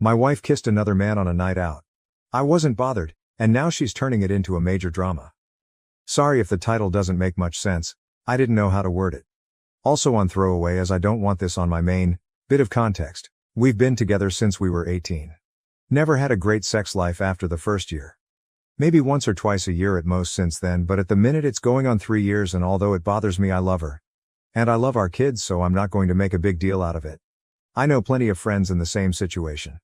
My wife kissed another man on a night out. I wasn't bothered, and now she's turning it into a major drama. Sorry if the title doesn't make much sense, I didn't know how to word it. Also on throwaway, as I don't want this on my main. Bit of context. We've been together since we were 18. Never had a great sex life after the first year. Maybe once or twice a year at most since then, but at the minute it's going on 3 years, and although it bothers me, I love her. And I love our kids, so I'm not going to make a big deal out of it. I know plenty of friends in the same situation.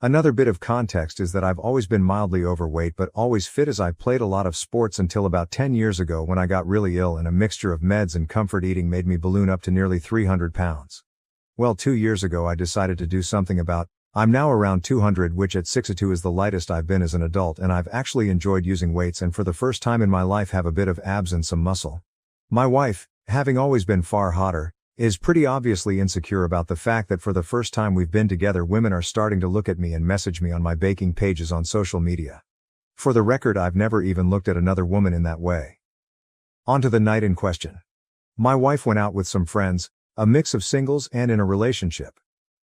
Another bit of context is that I've always been mildly overweight but always fit, as I played a lot of sports until about 10 years ago when I got really ill and a mixture of meds and comfort eating made me balloon up to nearly 300 pounds. Well, 2 years ago I decided to do something about. I'm now around 200, which at 6'2" is the lightest I've been as an adult, and I've actually enjoyed using weights and for the first time in my life have a bit of abs and some muscle. My wife, having always been far hotter, is pretty obviously insecure about the fact that for the first time we've been together women are starting to look at me and message me on my baking pages on social media. For the record, I've never even looked at another woman in that way. On to the night in question. My wife went out with some friends, a mix of singles and in a relationship.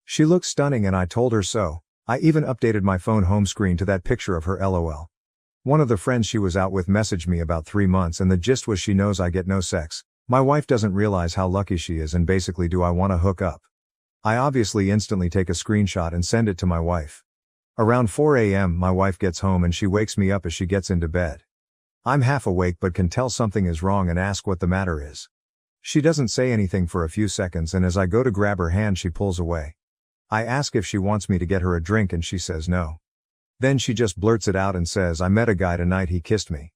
She looked stunning and I told her so. I even updated my phone home screen to that picture of her, lol. One of the friends she was out with messaged me about 3 months and the gist was she knows I get no sex. My wife doesn't realize how lucky she is and basically, do I want to hook up? I obviously instantly take a screenshot and send it to my wife. Around 4 a.m. my wife gets home and she wakes me up as she gets into bed. I'm half awake but can tell something is wrong and ask what the matter is. She doesn't say anything for a few seconds, and as I go to grab her hand she pulls away. I ask if she wants me to get her a drink and she says no. Then she just blurts it out and says, I met a guy tonight, he kissed me.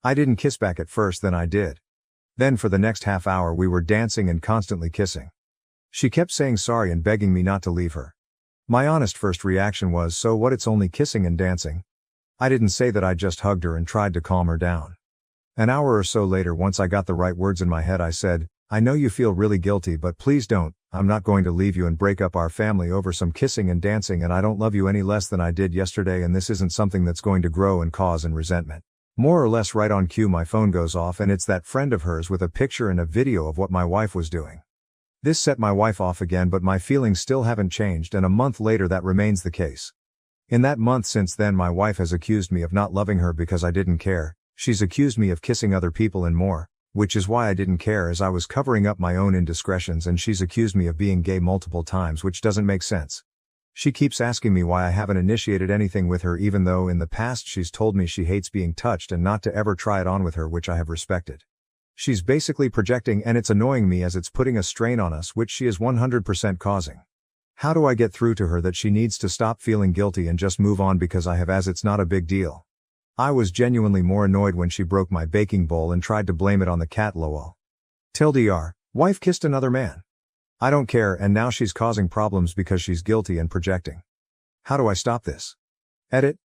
I didn't kiss back at first, then I did. Then for the next half hour we were dancing and constantly kissing. She kept saying sorry and begging me not to leave her. My honest first reaction was, so what, it's only kissing and dancing? I didn't say that. I just hugged her and tried to calm her down. An hour or so later, once I got the right words in my head, I said, I know you feel really guilty, but please don't. I'm not going to leave you and break up our family over some kissing and dancing, and I don't love you any less than I did yesterday, and this isn't something that's going to grow and cause and resentment. More or less right on cue my phone goes off and it's that friend of hers with a picture and a video of what my wife was doing. This set my wife off again, but my feelings still haven't changed, and a month later that remains the case. In that month since then my wife has accused me of not loving her because I didn't care. She's accused me of kissing other people and more, which is why I didn't care, as I was covering up my own indiscretions, and she's accused me of being gay multiple times, which doesn't make sense. She keeps asking me why I haven't initiated anything with her, even though in the past she's told me she hates being touched and not to ever try it on with her, which I have respected. She's basically projecting, and it's annoying me as it's putting a strain on us, which she is 100% causing. How do I get through to her that she needs to stop feeling guilty and just move on because I have, as it's not a big deal? I was genuinely more annoyed when she broke my baking bowl and tried to blame it on the cat, lol. TLDR, wife kissed another man. I don't care, and now she's causing problems because she's guilty and projecting. How do I stop this? Edit.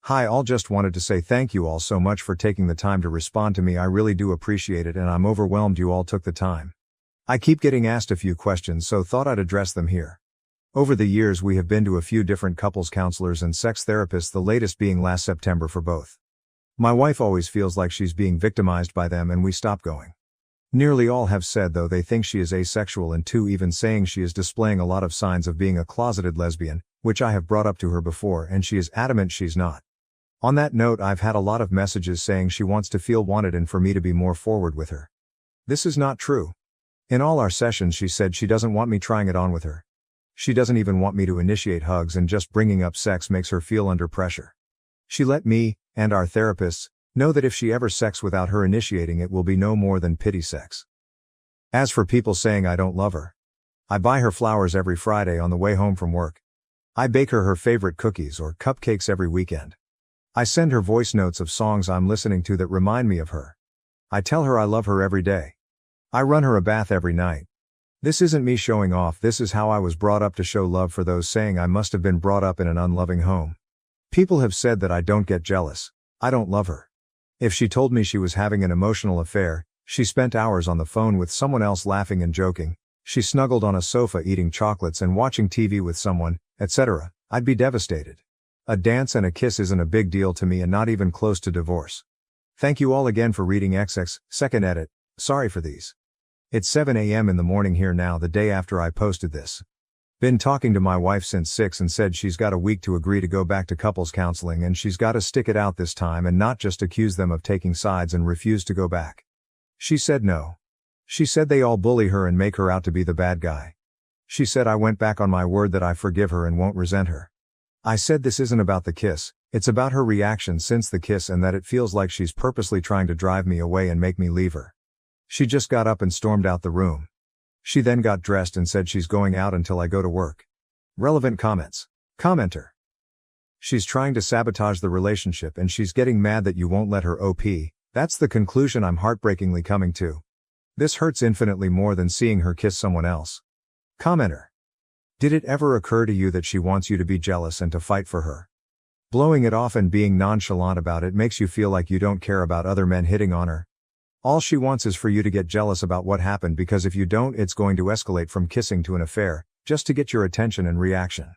Hi all, just wanted to say thank you all so much for taking the time to respond to me. I really do appreciate it, and I'm overwhelmed you all took the time. I keep getting asked a few questions, so thought I'd address them here. Over the years we have been to a few different couples counselors and sex therapists, the latest being last September for both. My wife always feels like she's being victimized by them, and we stopped going. Nearly all have said though they think she is asexual, and two even saying she is displaying a lot of signs of being a closeted lesbian, which I have brought up to her before, and she is adamant she's not. On that note, I've had a lot of messages saying she wants to feel wanted and for me to be more forward with her. This is not true. In all our sessions she said she doesn't want me trying it on with her. She doesn't even want me to initiate hugs, and just bringing up sex makes her feel under pressure. She let me, and our therapists, know that if she ever sex without her initiating, it will be no more than pity sex. As for people saying I don't love her, I buy her flowers every Friday on the way home from work. I bake her favorite cookies or cupcakes every weekend. I send her voice notes of songs I'm listening to that remind me of her. I tell her I love her every day. I run her a bath every night. This isn't me showing off, this is how I was brought up to show love. For those saying I must have been brought up in an unloving home, people have said that I don't get jealous. I don't love her. If she told me she was having an emotional affair, she spent hours on the phone with someone else laughing and joking, she snuggled on a sofa eating chocolates and watching TV with someone, etc., I'd be devastated. A dance and a kiss isn't a big deal to me, and not even close to divorce. Thank you all again for reading XX, second edit. Sorry for these. It's 7 a.m. in the morning here now, the day after I posted this. Been talking to my wife since 6 and said she's got a week to agree to go back to couples counseling and she's got to stick it out this time and not just accuse them of taking sides and refuse to go back. She said no. She said they all bully her and make her out to be the bad guy. She said I went back on my word that I forgive her and won't resent her. I said this isn't about the kiss, it's about her reaction since the kiss and that it feels like she's purposely trying to drive me away and make me leave her. She just got up and stormed out the room. She then got dressed and said she's going out until I go to work. Relevant comments. Commenter. She's trying to sabotage the relationship and she's getting mad that you won't let her OP. That's the conclusion I'm heartbreakingly coming to. This hurts infinitely more than seeing her kiss someone else. Commenter. Did it ever occur to you that she wants you to be jealous and to fight for her? Blowing it off and being nonchalant about it makes you feel like you don't care about other men hitting on her. All she wants is for you to get jealous about what happened because if you don't it's going to escalate from kissing to an affair, just to get your attention and reaction.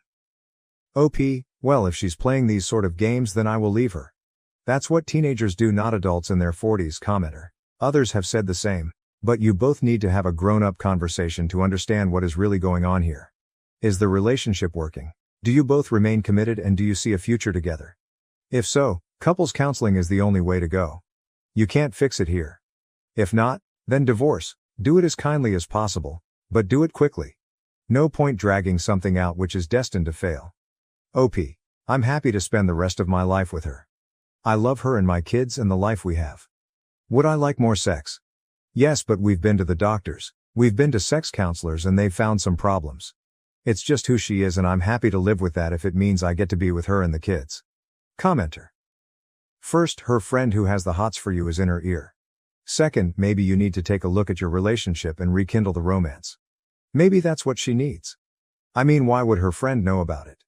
OP, well if she's playing these sort of games then I will leave her. That's what teenagers do, not adults in their 40s. Commenter. Others have said the same, but you both need to have a grown-up conversation to understand what is really going on here. Is the relationship working? Do you both remain committed and do you see a future together? If so, couples counseling is the only way to go. You can't fix it here. If not, then divorce. Do it as kindly as possible, but do it quickly. No point dragging something out which is destined to fail. OP. I'm happy to spend the rest of my life with her. I love her and my kids and the life we have. Would I like more sex? Yes, but we've been to the doctors, we've been to sex counselors and they've found some problems. It's just who she is and I'm happy to live with that if it means I get to be with her and the kids. Commenter. First, her friend who has the hots for you is in her ear. Second, maybe you need to take a look at your relationship and rekindle the romance. Maybe that's what she needs. I mean, why would her friend know about it?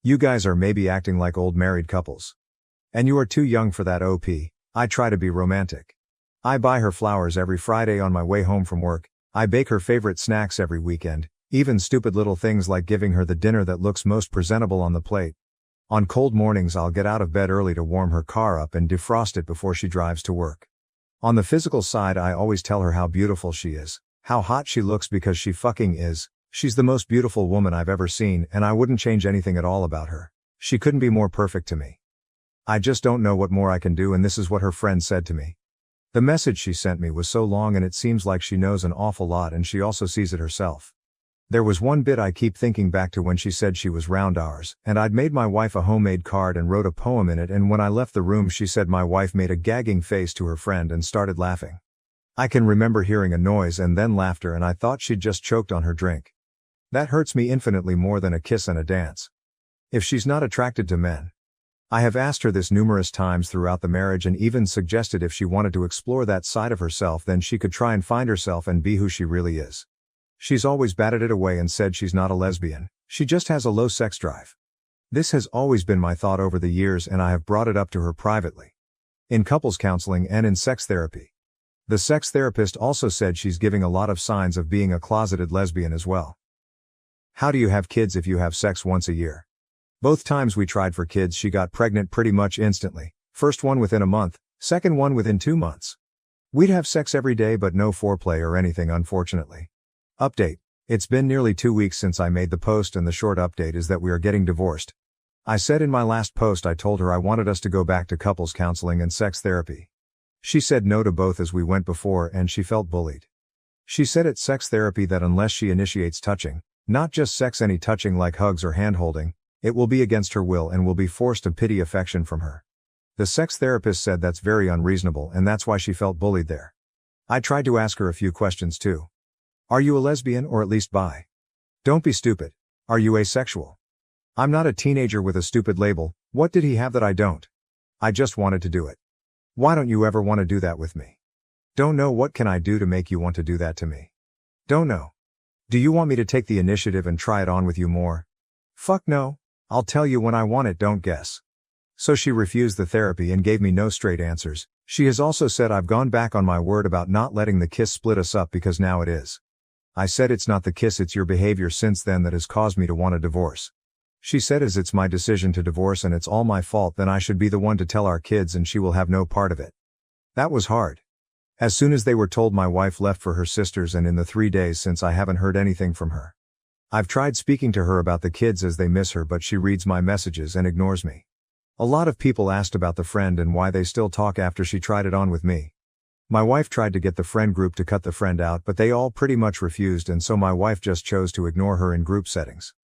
You guys are maybe acting like old married couples. And you are too young for that. OP. I try to be romantic. I buy her flowers every Friday on my way home from work, I bake her favorite snacks every weekend, even stupid little things like giving her the dinner that looks most presentable on the plate. On cold mornings I'll get out of bed early to warm her car up and defrost it before she drives to work. On the physical side I always tell her how beautiful she is, how hot she looks because she fucking is, she's the most beautiful woman I've ever seen and I wouldn't change anything at all about her. She couldn't be more perfect to me. I just don't know what more I can do and this is what her friend said to me. The message she sent me was so long and it seems like she knows an awful lot and she also sees it herself. There was one bit I keep thinking back to when she said she was round ours, and I'd made my wife a homemade card and wrote a poem in it, and when I left the room she said my wife made a gagging face to her friend and started laughing. I can remember hearing a noise and then laughter and I thought she'd just choked on her drink. That hurts me infinitely more than a kiss and a dance. If she's not attracted to men. I have asked her this numerous times throughout the marriage and even suggested if she wanted to explore that side of herself then she could try and find herself and be who she really is. She's always batted it away and said she's not a lesbian, she just has a low sex drive. This has always been my thought over the years and I have brought it up to her privately. In couples counseling and in sex therapy. The sex therapist also said she's giving a lot of signs of being a closeted lesbian as well. How do you have kids if you have sex once a year? Both times we tried for kids she got pregnant pretty much instantly, first one within a month, second one within 2 months. We'd have sex every day but no foreplay or anything unfortunately. Update. It's been nearly 2 weeks since I made the post and the short update is that we are getting divorced. I said in my last post I told her I wanted us to go back to couples counseling and sex therapy. She said no to both as we went before and she felt bullied. She said at sex therapy that unless she initiates touching, not just sex, any touching like hugs or hand-holding, it will be against her will and will be forced to pity affection from her. The sex therapist said that's very unreasonable and that's why she felt bullied there. I tried to ask her a few questions too. Are you a lesbian or at least bi? Don't be stupid. Are you asexual? I'm not a teenager with a stupid label, what did he have that I don't? I just wanted to do it. Why don't you ever want to do that with me? Don't know, what can I do to make you want to do that to me? Don't know. Do you want me to take the initiative and try it on with you more? Fuck no. I'll tell you when I want it, don't guess. So she refused the therapy and gave me no straight answers. She has also said I've gone back on my word about not letting the kiss split us up because now it is. I said it's not the kiss, it's your behavior since then that has caused me to want a divorce. She said as it's my decision to divorce and it's all my fault then I should be the one to tell our kids and she will have no part of it. That was hard. As soon as they were told my wife left for her sisters and in the 3 days since I haven't heard anything from her. I've tried speaking to her about the kids as they miss her, but she reads my messages and ignores me. A lot of people asked about the friend and why they still talk after she tried it on with me. My wife tried to get the friend group to cut the friend out, but they all pretty much refused, and so my wife just chose to ignore her in group settings.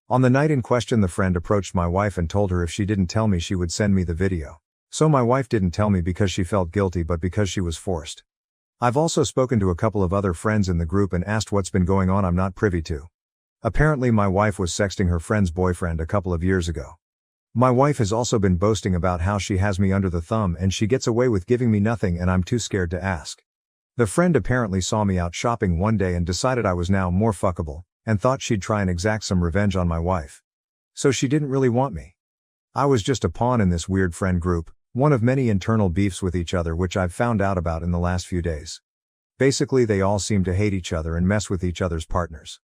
On the night in question, the friend approached my wife and told her if she didn't tell me she would send me the video. So my wife didn't tell me because she felt guilty, but because she was forced. I've also spoken to a couple of other friends in the group and asked what's been going on. I'm not privy to. Apparently my wife was sexting her friend's boyfriend a couple of years ago. My wife has also been boasting about how she has me under the thumb and she gets away with giving me nothing and I'm too scared to ask. The friend apparently saw me out shopping one day and decided I was now more fuckable, and thought she'd try and exact some revenge on my wife. So she didn't really want me. I was just a pawn in this weird friend group, one of many internal beefs with each other which I've found out about in the last few days. Basically they all seem to hate each other and mess with each other's partners.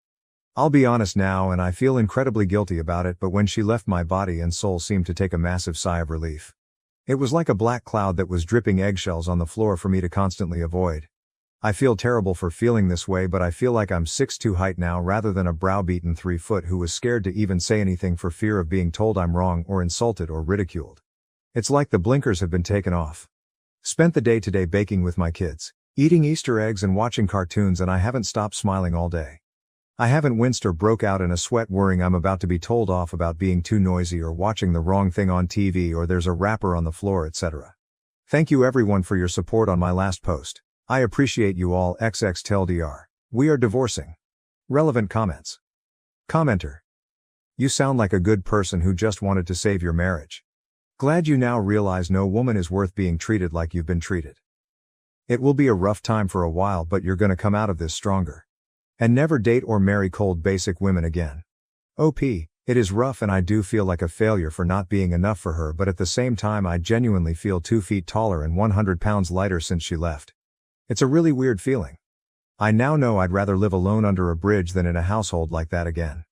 I'll be honest now, and I feel incredibly guilty about it, but when she left, my body and soul seemed to take a massive sigh of relief. It was like a black cloud that was dripping eggshells on the floor for me to constantly avoid. I feel terrible for feeling this way, but I feel like I'm 6'2" height now rather than a browbeaten 3 foot who was scared to even say anything for fear of being told I'm wrong or insulted or ridiculed. It's like the blinkers have been taken off. Spent the day today baking with my kids, eating Easter eggs and watching cartoons, and I haven't stopped smiling all day. I haven't winced or broke out in a sweat worrying I'm about to be told off about being too noisy or watching the wrong thing on TV or there's a wrapper on the floor, etc. Thank you everyone for your support on my last post. I appreciate you all. XXTLDR. We are divorcing. Relevant comments. Commenter. You sound like a good person who just wanted to save your marriage. Glad you now realize no woman is worth being treated like you've been treated. It will be a rough time for a while, but you're gonna come out of this stronger. And never date or marry cold basic women again. OP, it is rough and I do feel like a failure for not being enough for her, but at the same time I genuinely feel 2 feet taller and 100 pounds lighter since she left. It's a really weird feeling. I now know I'd rather live alone under a bridge than in a household like that again.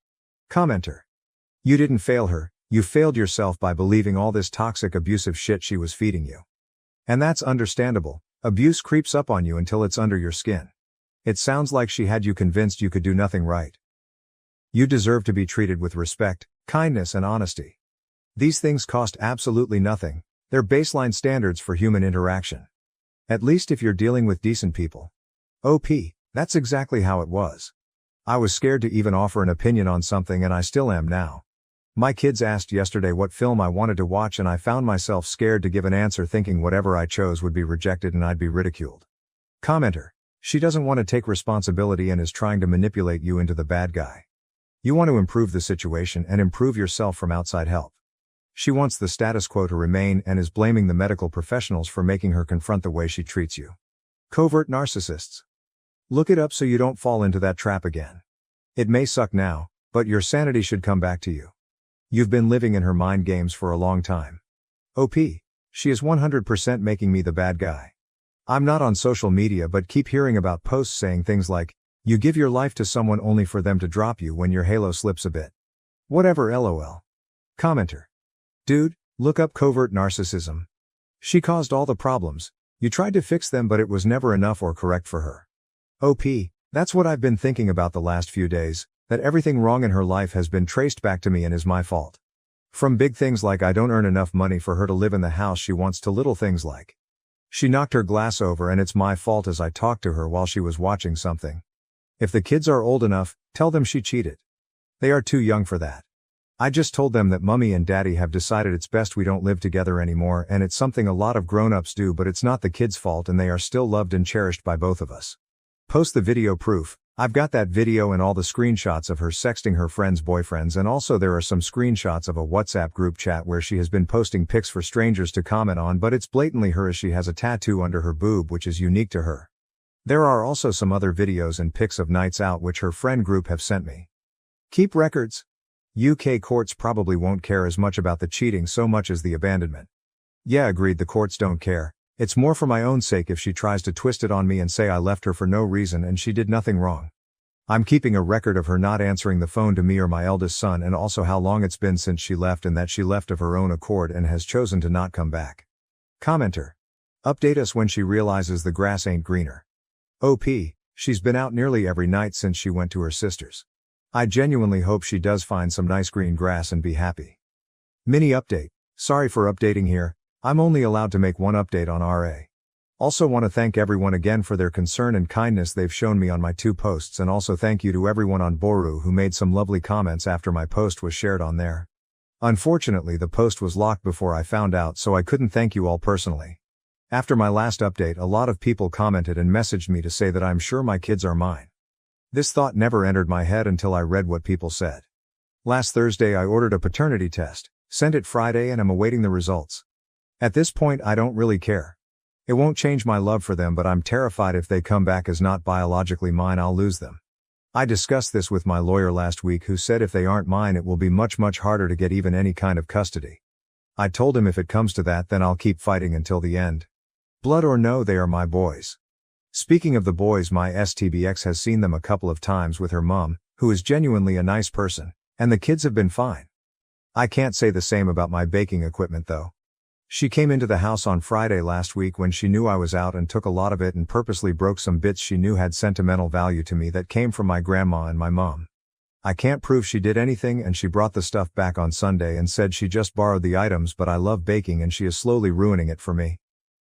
Commenter. You didn't fail her, you failed yourself by believing all this toxic abusive shit she was feeding you. And that's understandable. Abuse creeps up on you until it's under your skin. It sounds like she had you convinced you could do nothing right. You deserve to be treated with respect, kindness and honesty. These things cost absolutely nothing, they're baseline standards for human interaction. At least if you're dealing with decent people. OP, that's exactly how it was. I was scared to even offer an opinion on something and I still am now. My kids asked yesterday what film I wanted to watch and I found myself scared to give an answer, thinking whatever I chose would be rejected and I'd be ridiculed. Commenter. She doesn't want to take responsibility and is trying to manipulate you into the bad guy. You want to improve the situation and improve yourself from outside help. She wants the status quo to remain and is blaming the medical professionals for making her confront the way she treats you. Covert narcissists. Look it up so you don't fall into that trap again. It may suck now, but your sanity should come back to you. You've been living in her mind games for a long time. OP, she is 100% making me the bad guy. I'm not on social media but keep hearing about posts saying things like, you give your life to someone only for them to drop you when your halo slips a bit. Whatever, lol. Commenter. Dude, look up covert narcissism. She caused all the problems, you tried to fix them but it was never enough or correct for her. OP, that's what I've been thinking about the last few days, that everything wrong in her life has been traced back to me and is my fault. From big things like I don't earn enough money for her to live in the house she wants to little things like she knocked her glass over and it's my fault as I talked to her while she was watching something. If the kids are old enough, tell them she cheated. They are too young for that. I just told them that mommy and daddy have decided it's best we don't live together anymore, and it's something a lot of grown-ups do, but it's not the kids' fault and they are still loved and cherished by both of us. Post the video proof. I've got that video and all the screenshots of her sexting her friends' boyfriends, and also there are some screenshots of a WhatsApp group chat where she has been posting pics for strangers to comment on, but it's blatantly her as she has a tattoo under her boob which is unique to her. There are also some other videos and pics of nights out which her friend group have sent me. Keep records. UK courts probably won't care as much about the cheating so much as the abandonment. Yeah, agreed, the courts don't care. It's more for my own sake if she tries to twist it on me and say I left her for no reason and she did nothing wrong. I'm keeping a record of her not answering the phone to me or my eldest son, and also how long it's been since she left and that she left of her own accord and has chosen to not come back. Commenter. Update us when she realizes the grass ain't greener. OP, she's been out nearly every night since she went to her sister's. I genuinely hope she does find some nice green grass and be happy. Mini update. Sorry for updating here, I'm only allowed to make one update on RA. Also want to thank everyone again for their concern and kindness they've shown me on my 2 posts, and also thank you to everyone on Boru who made some lovely comments after my post was shared on there. Unfortunately, the post was locked before I found out, so I couldn't thank you all personally. After my last update, a lot of people commented and messaged me to say that I'm sure my kids are mine. This thought never entered my head until I read what people said. Last Thursday I ordered a paternity test, sent it Friday, and am awaiting the results. At this point I don't really care. It won't change my love for them, but I'm terrified if they come back as not biologically mine, I'll lose them. I discussed this with my lawyer last week, who said if they aren't mine it will be much harder to get even any kind of custody. I told him if it comes to that then I'll keep fighting until the end. Blood or no, they are my boys. Speaking of the boys, my STBX has seen them a couple of times with her mom, who is genuinely a nice person, and the kids have been fine. I can't say the same about my baking equipment though. She came into the house on Friday last week when she knew I was out and took a lot of it and purposely broke some bits she knew had sentimental value to me that came from my grandma and my mom. I can't prove she did anything, and she brought the stuff back on Sunday and said she just borrowed the items, but I love baking and she is slowly ruining it for me.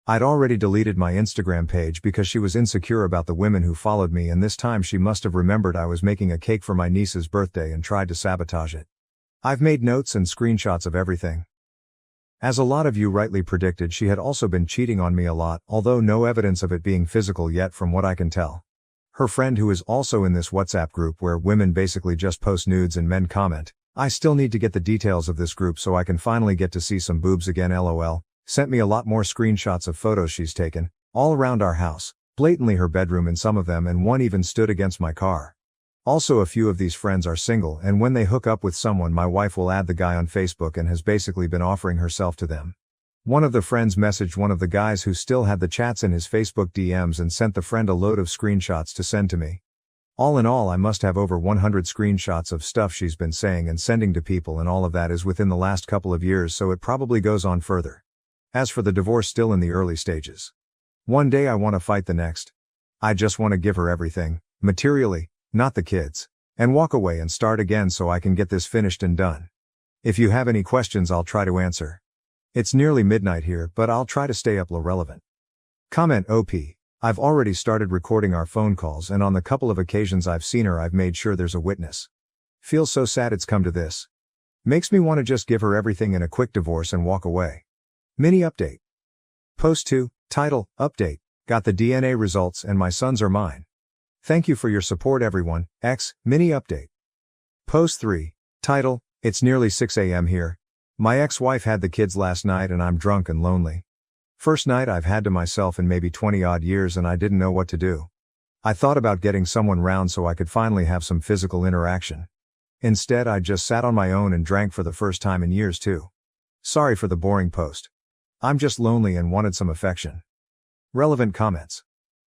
I'd already deleted my Instagram page because she was insecure about the women who followed me, and this time she must have remembered I was making a cake for my niece's birthday and tried to sabotage it. I've made notes and screenshots of everything. As a lot of you rightly predicted, she had also been cheating on me a lot, although no evidence of it being physical yet from what I can tell. Her friend, who is also in this WhatsApp group where women basically just post nudes and men comment, I still need to get the details of this group so I can finally get to see some boobs again, lol, sent me a lot more screenshots of photos she's taken, all around our house, blatantly her bedroom in some of them, and one even stood against my car. Also, a few of these friends are single, and when they hook up with someone, my wife will add the guy on Facebook and has basically been offering herself to them. One of the friends messaged one of the guys who still had the chats in his Facebook DMs and sent the friend a load of screenshots to send to me. All in all, I must have over 100 screenshots of stuff she's been saying and sending to people, and all of that is within the last couple of years, so it probably goes on further. As for the divorce, still in the early stages. One day I want to fight the next. I just want to give her everything, materially, not the kids, and walk away and start again so I can get this finished and done. If you have any questions, I'll try to answer. It's nearly midnight here, but I'll try to stay up relevant. Comment OP. I've already started recording our phone calls, and on the couple of occasions I've seen her I've made sure there's a witness. Feels so sad it's come to this. Makes me want to just give her everything in a quick divorce and walk away. Mini update. Post 2, title, update, got the DNA results and my sons are mine. Thank you for your support everyone, mini update. Post 3, title, it's nearly 6 a.m. here. My ex-wife had the kids last night and I'm drunk and lonely. First night I've had to myself in maybe 20 odd years, and I didn't know what to do. I thought about getting someone round so I could finally have some physical interaction. Instead I just sat on my own and drank for the first time in years too. Sorry for the boring post. I'm just lonely and wanted some affection. Relevant comments.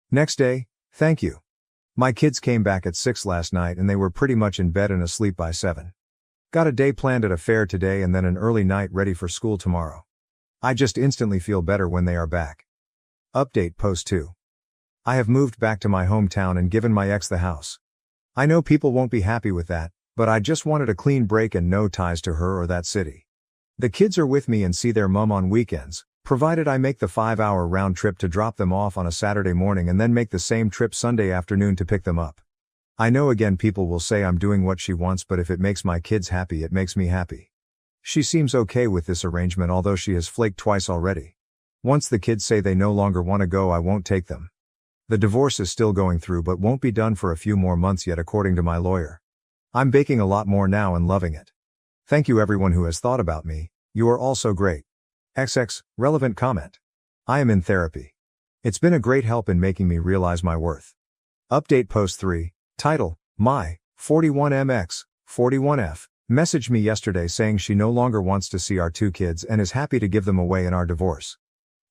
Next day, thank you. My kids came back at 6 last night and they were pretty much in bed and asleep by 7. Got a day planned at a fair today and then an early night ready for school tomorrow. I just instantly feel better when they are back. Update post 2. I have moved back to my hometown and given my ex the house. I know people won't be happy with that, but I just wanted a clean break and no ties to her or that city. The kids are with me and see their mum on weekends, provided I make the 5-hour round trip to drop them off on a Saturday morning and then make the same trip Sunday afternoon to pick them up. I know again people will say I'm doing what she wants, but if it makes my kids happy, it makes me happy. She seems okay with this arrangement, although she has flaked twice already. Once the kids say they no longer want to go, I won't take them. The divorce is still going through but won't be done for a few more months yet, according to my lawyer. I'm baking a lot more now and loving it. Thank you everyone who has thought about me, you are all so great. XX, relevant comment. I am in therapy. It's been a great help in making me realize my worth. Update post 3, title, my 41MX, 41F, messaged me yesterday saying she no longer wants to see our 2 kids and is happy to give them away in our divorce.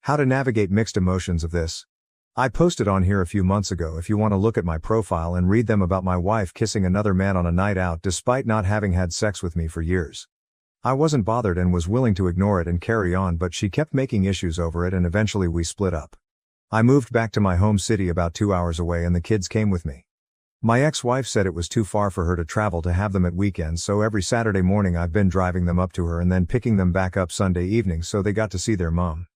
How to navigate mixed emotions of this? I posted on here a few months ago if you want to look at my profile and read them about my wife kissing another man on a night out despite not having had sex with me for years. I wasn't bothered and was willing to ignore it and carry on, but she kept making issues over it and eventually we split up. I moved back to my home city about 2 hours away and the kids came with me. My ex-wife said it was too far for her to travel to have them at weekends, so every Saturday morning I've been driving them up to her and then picking them back up Sunday evening so they got to see their mom.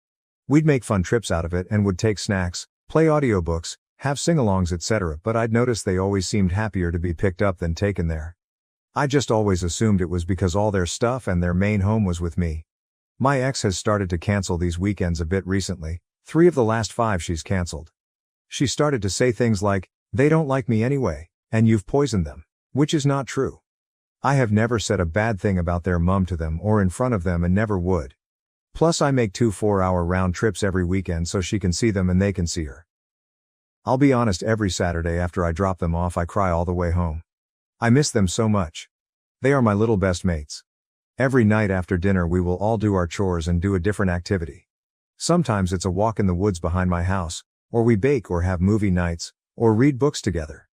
We'd make fun trips out of it and would take snacks, play audiobooks, have sing-alongs etc., but I'd noticed they always seemed happier to be picked up than taken there. I just always assumed it was because all their stuff and their main home was with me. My ex has started to cancel these weekends a bit recently. 3 of the last 5 she's canceled. She started to say things like, "They don't like me anyway, and you've poisoned them," which is not true. I have never said a bad thing about their mom to them or in front of them and never would. Plus I make 2 4-hour round trips every weekend so she can see them and they can see her. I'll be honest, every Saturday after I drop them off I cry all the way home. I miss them so much. They are my little best mates. Every night after dinner we will all do our chores and do a different activity. Sometimes it's a walk in the woods behind my house, or we bake or have movie nights, or read books together.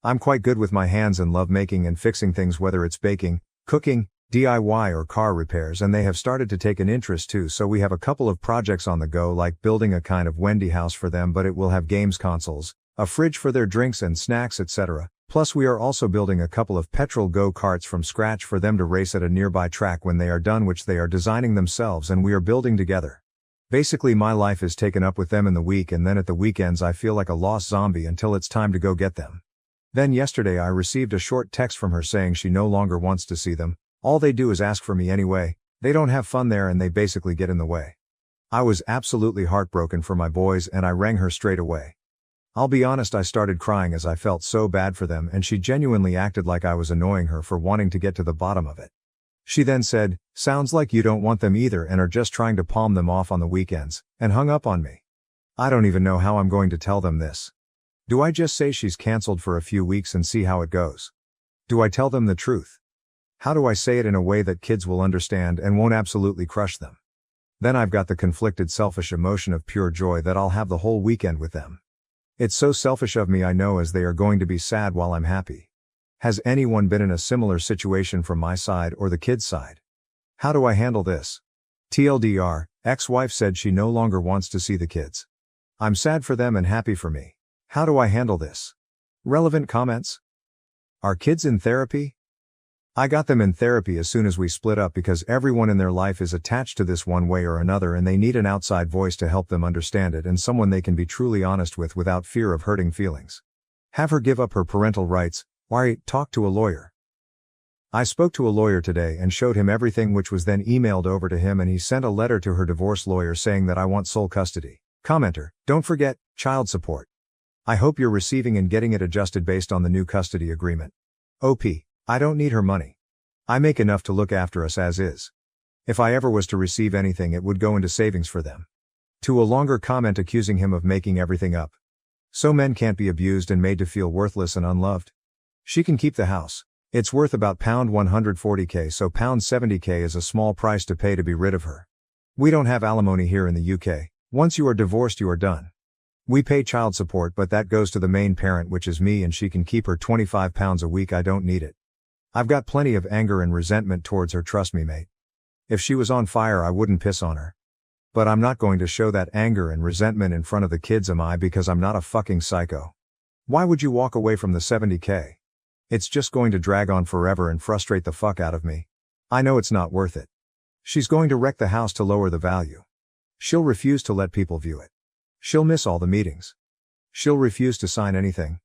I'm quite good with my hands and love making and fixing things, whether it's baking, cooking, DIY or car repairs, and they have started to take an interest too, so we have a couple of projects on the go, like building a kind of Wendy house for them, but it will have games consoles, a fridge for their drinks and snacks etc. Plus we are also building a couple of petrol go-karts from scratch for them to race at a nearby track when they are done, which they are designing themselves and we are building together. Basically my life is taken up with them in the week, and then at the weekends I feel like a lost zombie until it's time to go get them. Then yesterday I received a short text from her saying she no longer wants to see them. All they do is ask for me anyway, they don't have fun there and they basically get in the way. I was absolutely heartbroken for my boys and I rang her straight away. I'll be honest, I started crying as I felt so bad for them, and she genuinely acted like I was annoying her for wanting to get to the bottom of it. She then said, "Sounds like you don't want them either and are just trying to palm them off on the weekends," and hung up on me. I don't even know how I'm going to tell them this. Do I just say she's canceled for a few weeks and see how it goes? Do I tell them the truth? How do I say it in a way that kids will understand and won't absolutely crush them? Then I've got the conflicted selfish emotion of pure joy that I'll have the whole weekend with them. It's so selfish of me, I know, as they are going to be sad while I'm happy. Has anyone been in a similar situation from my side or the kids' side? How do I handle this? TLDR, ex-wife said she no longer wants to see the kids. I'm sad for them and happy for me. How do I handle this? Relevant comments? Are kids in therapy? I got them in therapy as soon as we split up because everyone in their life is attached to this one way or another, and they need an outside voice to help them understand it and someone they can be truly honest with without fear of hurting feelings. Have her give up her parental rights. Why, talk to a lawyer. I spoke to a lawyer today and showed him everything, which was then emailed over to him, and he sent a letter to her divorce lawyer saying that I want sole custody. Commenter, don't forget, child support. I hope you're receiving and getting it adjusted based on the new custody agreement. OP. I don't need her money. I make enough to look after us as is. If I ever was to receive anything, it would go into savings for them. To a longer comment accusing him of making everything up. So men can't be abused and made to feel worthless and unloved. She can keep the house. It's worth about £140k, so £70k is a small price to pay to be rid of her. We don't have alimony here in the UK. Once you are divorced, you are done. We pay child support, but that goes to the main parent, which is me, and she can keep her £25 a week. I don't need it. I've got plenty of anger and resentment towards her, trust me, mate. If she was on fire, I wouldn't piss on her. But I'm not going to show that anger and resentment in front of the kids, am I? Because I'm not a fucking psycho. Why would you walk away from the $70k? It's just going to drag on forever and frustrate the fuck out of me. I know it's not worth it. She's going to wreck the house to lower the value. She'll refuse to let people view it. She'll miss all the meetings. She'll refuse to sign anything.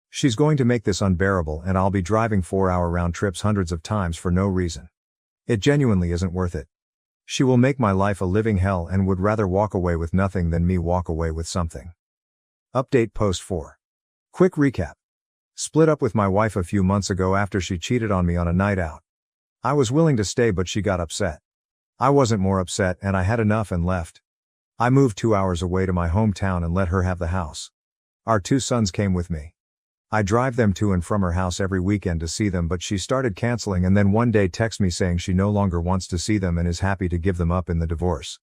She's going to make this unbearable, and I'll be driving 4-hour round trips hundreds of times for no reason. It genuinely isn't worth it. She will make my life a living hell and would rather walk away with nothing than me walk away with something. Update post 4. Quick recap. Split up with my wife a few months ago after she cheated on me on a night out. I was willing to stay, but she got upset. I wasn't more upset, and I had enough and left. I moved 2 hours away to my hometown and let her have the house. Our 2 sons came with me. I drive them to and from her house every weekend to see them, but she started canceling and then one day texts me saying she no longer wants to see them and is happy to give them up in the divorce.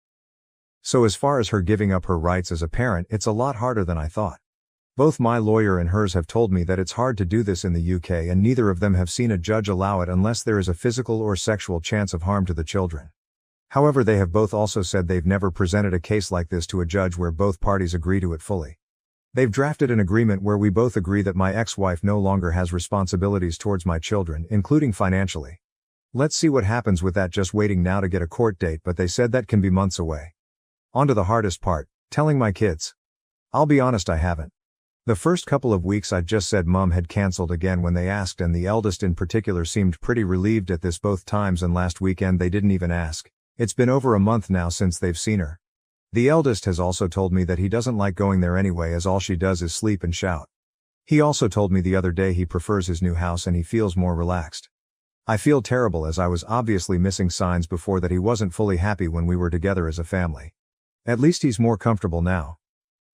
So as far as her giving up her rights as a parent, it's a lot harder than I thought. Both my lawyer and hers have told me that it's hard to do this in the UK, and neither of them have seen a judge allow it unless there is a physical or sexual chance of harm to the children. However, they have both also said they've never presented a case like this to a judge where both parties agree to it fully. They've drafted an agreement where we both agree that my ex-wife no longer has responsibilities towards my children, including financially. Let's see what happens with that. Just waiting now to get a court date, but they said that can be months away. On to the hardest part, telling my kids. I'll be honest, I haven't. The first couple of weeks I just said Mom had cancelled again when they asked, and the eldest in particular seemed pretty relieved at this both times, and last weekend they didn't even ask. It's been over a month now since they've seen her. The eldest has also told me that he doesn't like going there anyway, as all she does is sleep and shout. He also told me the other day he prefers his new house and he feels more relaxed. I feel terrible, as I was obviously missing signs before that he wasn't fully happy when we were together as a family. At least he's more comfortable now.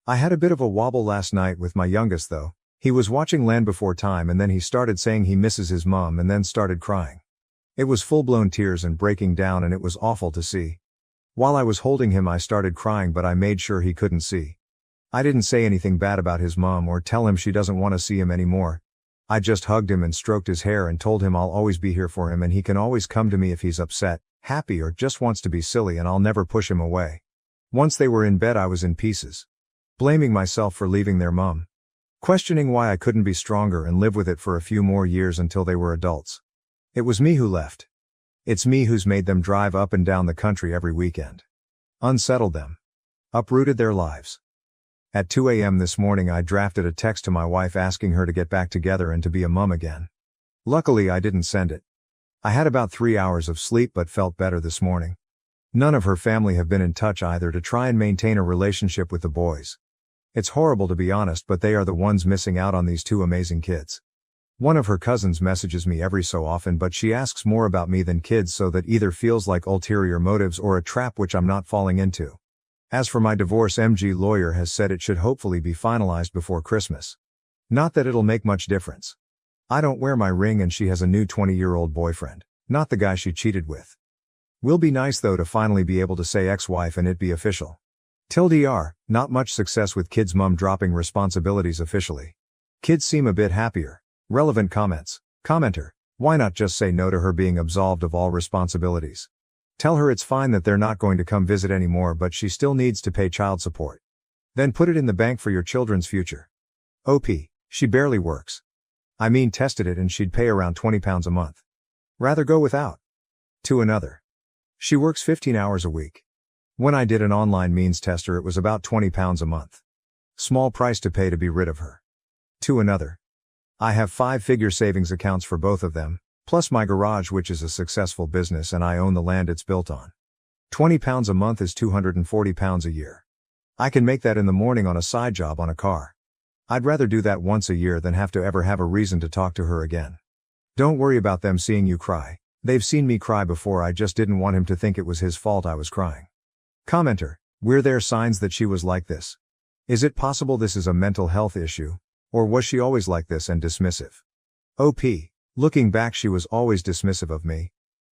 I had a bit of a wobble last night with my youngest though. He was watching Land Before Time and then he started saying he misses his mom and then started crying. It was full-blown tears and breaking down, and it was awful to see. While I was holding him I started crying, but I made sure he couldn't see. I didn't say anything bad about his mom or tell him she doesn't want to see him anymore. I just hugged him and stroked his hair and told him I'll always be here for him and he can always come to me if he's upset, happy, or just wants to be silly, and I'll never push him away. Once they were in bed I was in pieces. Blaming myself for leaving their mom. Questioning why I couldn't be stronger and live with it for a few more years until they were adults. It was me who left. It's me who's made them drive up and down the country every weekend. Unsettled them. Uprooted their lives. At 2 a.m. this morning I drafted a text to my wife asking her to get back together and to be a mum again. Luckily I didn't send it. I had about 3 hours of sleep but felt better this morning. None of her family have been in touch either to try and maintain a relationship with the boys. It's horrible to be honest, but they are the ones missing out on these two amazing kids. One of her cousins messages me every so often, but she asks more about me than kids, so that either feels like ulterior motives or a trap which I'm not falling into. As for my divorce, MG lawyer has said it should hopefully be finalized before Christmas. Not that it'll make much difference. I don't wear my ring and she has a new 20-year-old boyfriend, not the guy she cheated with. Will be nice though to finally be able to say ex-wife and it be official. TLDR, not much success with kids' mom dropping responsibilities officially. Kids seem a bit happier. Relevant comments. Commenter, why not just say no to her being absolved of all responsibilities? Tell her it's fine that they're not going to come visit anymore, but she still needs to pay child support. Then put it in the bank for your children's future. OP, she barely works. I mean, tested it and she'd pay around £20 a month. Rather go without. To another. She works 15 hours a week. When I did an online means tester it was about £20 a month. Small price to pay to be rid of her. To another. I have 5-figure savings accounts for both of them, plus my garage, which is a successful business, and I own the land it's built on. £20 a month is £240 a year. I can make that in the morning on a side job on a car. I'd rather do that once a year than have to ever have a reason to talk to her again. Don't worry about them seeing you cry. They've seen me cry before, I just didn't want him to think it was his fault I was crying. Commenter, were there signs that she was like this? Is it possible this is a mental health issue? Or was she always like this and dismissive? OP, looking back she was always dismissive of me.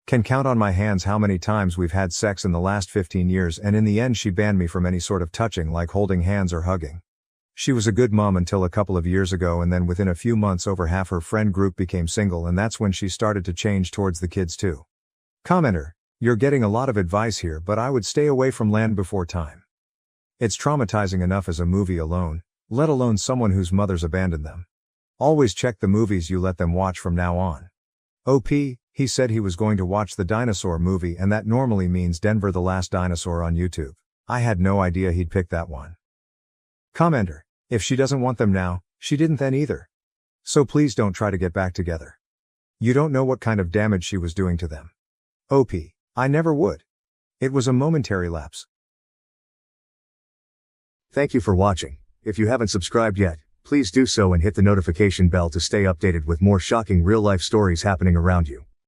Can count on my hands how many times we've had sex in the last 15 years, and in the end she banned me from any sort of touching, like holding hands or hugging. She was a good mom until a couple of years ago, and then within a few months over half her friend group became single, and that's when she started to change towards the kids too. Commenter, you're getting a lot of advice here, but I would stay away from Land Before Time. It's traumatizing enough as a movie alone, let alone someone whose mothers abandoned them. Always check the movies you let them watch from now on. OP, he said he was going to watch the dinosaur movie, and that normally means Denver the Last Dinosaur on YouTube. I had no idea he'd pick that one. Commenter, if she doesn't want them now, she didn't then either. So please don't try to get back together. You don't know what kind of damage she was doing to them. OP, I never would. It was a momentary lapse. Thank you for watching. If you haven't subscribed yet, please do so and hit the notification bell to stay updated with more shocking real-life stories happening around you.